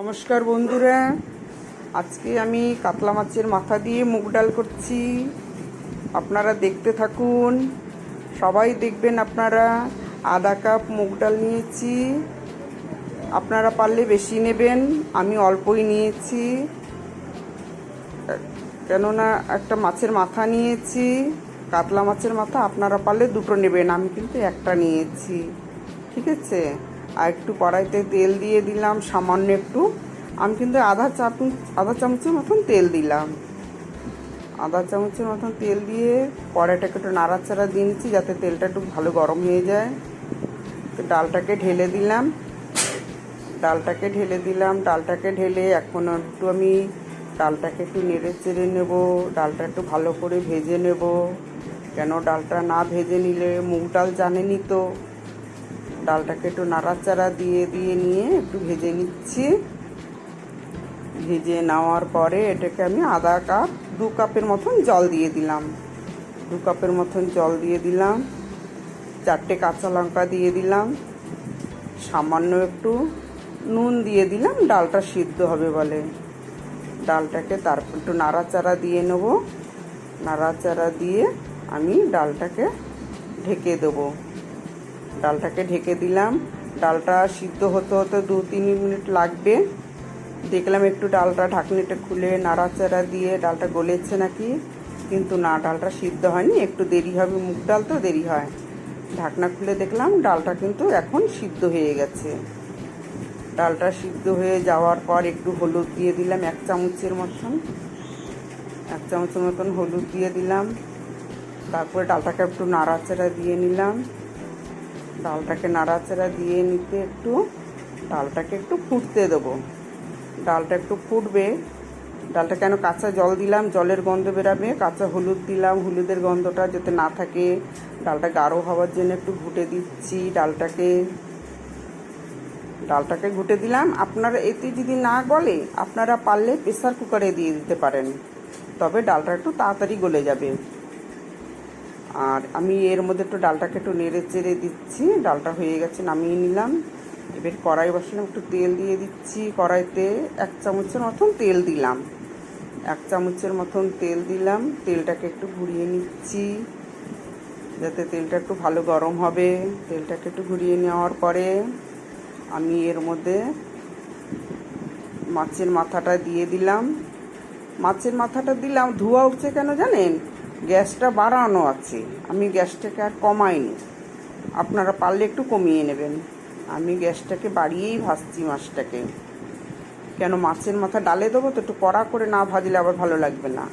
নমস্কার বন্ধুরা, আজকে আমি কাতলা মাছের মাথা দিয়ে মুগ ডাল করছি। আপনারা দেখতে থাকুন, সবাই দেখবেন। আপনারা আধা কাপ মুগ ডাল নিয়েছি, আপনারা পারলে বেশি নেবেন, আমি অল্পই নিয়েছি। কেননা একটা মাছের মাথা নিয়েছি, কাতলা মাছের মাথা, আপনারা পারলে দুটো নেবেন, আমি কিন্তু একটা নিয়েছি। ঠিক আছে, আর একটু কড়াইতে তেল দিয়ে দিলাম সামান্য একটু। আমি কিন্তু আধা চামচের মতন তেল দিলাম। আধা চামচের মতন তেল দিয়ে কড়াইটাকে একটু নাড়াচাড়া দিয়ে নিচ্ছি যাতে তেলটা একটু ভালো গরম হয়ে যায়। তো ডালটাকে ঢেলে দিলাম। ডালটাকে ঢেলে এখন একটু আমি ডালটাকে একটু নেড়ে চেড়ে নেবো। ডালটা একটু ভালো করে ভেজে নেব, কেন ডালটা না ভেজে নিলে মুগ ডাল জানেনই তো। ডালটাকে একটু নাড়াচাড়া দিয়ে নিয়ে একটু ভেজে নিচ্ছি। ভেজে নেওয়ার পরে এটাকে আমি দু কাপের মতন জল দিয়ে দিলাম। 2 কাপের মতন জল দিয়ে দিলাম। 4টে কাঁচা লঙ্কা দিয়ে দিলাম। সামান্য একটু নুন দিয়ে দিলাম, ডালটা সিদ্ধ হবে বলে। ডালটাকে তারপর একটু নাড়াচাড়া দিয়ে নেব। নাড়াচাড়া দিয়ে আমি ডালটাকে ঢেকে দেবো। ডালটাকে ঢেকে দিলাম। ডালটা সিদ্ধ হতে 2-3 মিনিট লাগবে। দেখলাম একটু ডালটা ঢাকনিটা খুলে নাড়াচাড়া দিয়ে ডালটা গলেছে নাকি, কিন্তু না, ডালটা সিদ্ধ হয়নি, একটু দেরি হবে, মুগ ডাল তো দেরি হয়। ঢাকনা খুলে দেখলাম ডালটা কিন্তু এখন সিদ্ধ হয়ে গেছে। ডালটা সিদ্ধ হয়ে যাওয়ার পর একটু হলুদ দিয়ে দিলাম, 1 চামচের মতন হলুদ দিয়ে দিলাম। তারপরে ডালটাকে একটু নাড়াচাড়া দিয়ে নিলাম। ডালটাকে নাড়াচাড়া দিয়ে নিতে ডালটাকে একটু ফুটতে দেবো। ডালটা একটু ফুটবে। ডালটা কেন কাঁচা জল দিলাম, জলের গন্ধ বেরাবে। কাঁচা হলুদ দিলাম, হলুদের গন্ধটা যাতে না থাকে। ডালটা গাঢ় হওয়ার জন্য একটু ঘুটে দিচ্ছি। ডালটাকে ঘুটে দিলাম। আপনারা এতে যদি না গলে, আপনারা পারলে প্রেসার কুকারে দিয়ে দিতে পারেন, তবে ডালটা একটু তাড়াতাড়ি গলে যাবে। আর আমি এর মধ্যে একটু ডালটাকে একটু নেড়ে চেড়ে দিচ্ছি। ডালটা হয়ে গেছে, নামিয়ে নিলাম। এবার কড়াই বসালাম, একটু তেল দিয়ে দিচ্ছি। কড়াইতে 1 চামচের মতন তেল দিলাম। 1 চামচের মতন তেল দিলাম। তেলটাকে একটু ঘুরিয়ে নিচ্ছি যাতে তেলটা একটু ভালো গরম হবে। তেলটাকে একটু ঘুরিয়ে নেওয়ার পরে আমি এর মধ্যে মাছের মাথাটা দিয়ে দিলাম। মাছের মাথাটা দিলাম, ধোঁয়া উঠছে কেন জানেন? গ্যাসটা বাড়ানো আছে, আমি গ্যাসটাকে আর কমাইনি। আপনারা পারলে একটু কমিয়ে নেবেন। আমি গ্যাসটাকে বাড়িয়েই ভাজছি মাছটাকে, কেন মাছের মাথা ডালে দেবো তো, একটু কড়া করে না ভাজলে আবার ভালো লাগবে না।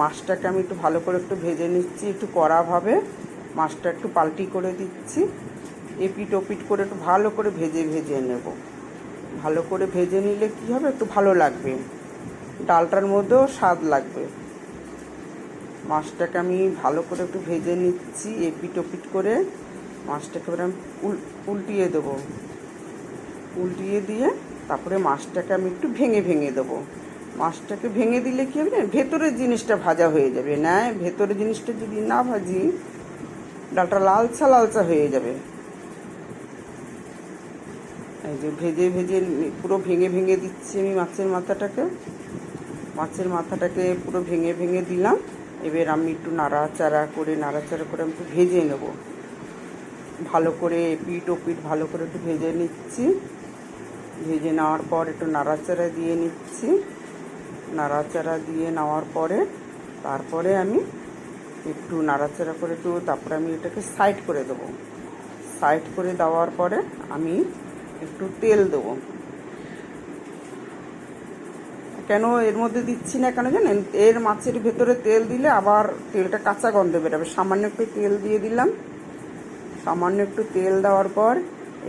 মাছটাকে আমি একটু ভালো করে একটু ভেজে নিচ্ছি, একটু কড়াভাবে। মাছটা একটু পাল্টি করে দিচ্ছি, এপিট ওপিট করে একটু ভালো করে ভেজে নেব। ভালো করে ভেজে নিলে কী হবে, একটু ভালো লাগবে, ডালটার মধ্যেও স্বাদ লাগবে। মাছটাকে আমি ভালো করে একটু ভেজে নিচ্ছি, এপিট ওপিট করে। মাছটাকে এবার আমি উল্টিয়ে দেবো। উল্টিয়ে দিয়ে তারপরে মাছটাকে আমি একটু ভেঙে দেবো। মাছটাকে ভেঙে দিলে কী হবে, ভেতরের জিনিসটা ভাজা হয়ে যাবে। না, ভেতরের জিনিসটা যদি না ভাজি, ডালটা লালচা হয়ে যাবে। এই যে ভেজে পুরো ভেঙে দিচ্ছি আমি মাছের মাথাটাকে পুরো ভেঙে দিলাম। এবার আমি একটু নাড়াচাড়া করে আমি একটু ভেজে নেব ভালো করে। পিঠ ও পিঠ ভালো করে একটু ভেজে নিচ্ছি। ভেজে নেওয়ার পর একটু নাড়াচাড়া দিয়ে নিচ্ছি। নাড়াচাড়া দিয়ে নেওয়ার পরে তারপরে আমি একটু নাড়াচাড়া করে তারপরে আমি এটাকে সাইড করে দেবো। সাইড করে দেওয়ার পরে আমি একটু তেল দেবো। কেন এর মধ্যে দিচ্ছি না কেন জানেন? এর মাছের ভেতরে তেল দিলে আবার তেলটা কাঁচা গন্ধ বেরোবে। সামান্য একটু তেল দিয়ে দিলাম। সামান্য একটু তেল দেওয়ার পর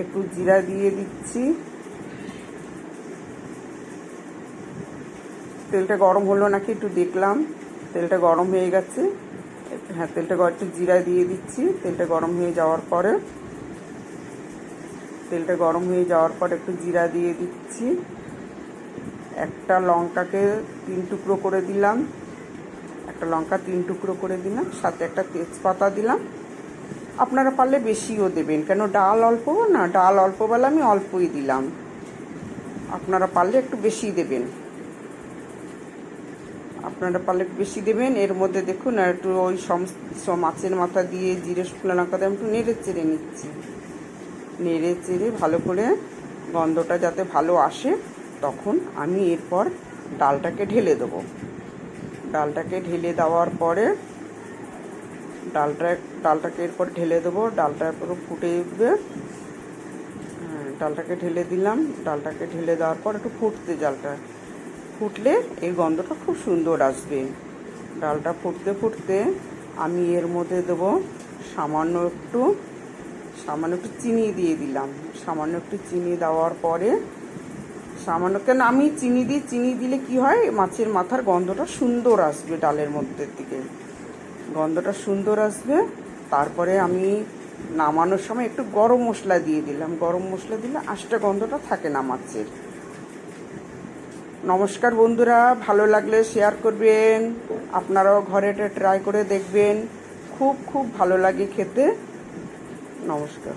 একটু জিরা দিয়ে দিচ্ছি। তেলটা গরম হলো নাকি একটু দেখলাম, তেলটা গরম হয়ে গেছে। হ্যাঁ, একটু জিরা দিয়ে দিচ্ছি। তেলটা গরম হয়ে যাওয়ার পরে একটু জিরা দিয়ে দিচ্ছি। একটা লঙ্কাকে 3 টুকরো করে দিলাম। সাথে একটা তেজপাতা দিলাম। আপনারা পারলে বেশিও দেবেন, কেন ডাল অল্প না, ডাল অল্প বেলা আমি অল্পই দিলাম। আপনারা পারলে একটু বেশি দেবেন। আপনারা পারলে একটু বেশি দেবেন। এর মধ্যে দেখুন আর একটু ওই মাছের মাথা দিয়ে জিরে শুকনো লঙ্কা দিয়ে একটু নেড়ে চেড়ে নিচ্ছি। নেড়ে চেড়ে ভালো করে গন্ধটা যাতে ভালো আসে, তখন আমি এরপর ডালটাকে ঢেলে দেবো। ডালটাকে ঢেলে দেওয়ার পরে ডালটাকে এরপর ঢেলে দেবো। ডালটা পুরো ফুটে উঠবে। ডালটাকে ঢেলে দিলাম। ডালটাকে ঢেলে দেওয়ার পর একটু ফুটতে, ডালটা ফুটলে এই গন্ধটা খুব সুন্দর আসবে। ডালটা ফুটতে ফুটতে আমি এর মধ্যে দেবো সামান্য একটু চিনি দিয়ে দিলাম। সামান্য একটু চিনি দেওয়ার পরে কেন আমি চিনি দিলে কি হয়, মাছের মাথার গন্ধটা সুন্দর আসবে, ডালের মধ্যে থেকে গন্ধটা সুন্দর আসবে। তারপরে আমি নামানোর সময় একটু গরম মশলা দিয়ে দিলাম। গরম মশলা দিলে আঁশটা গন্ধটা থাকে না মাছের। নমস্কার বন্ধুরা, ভালো লাগলে শেয়ার করবেন। আপনারাও ঘরে এটা ট্রাই করে দেখবেন, খুব খুব ভালো লাগে খেতে। নমস্কার।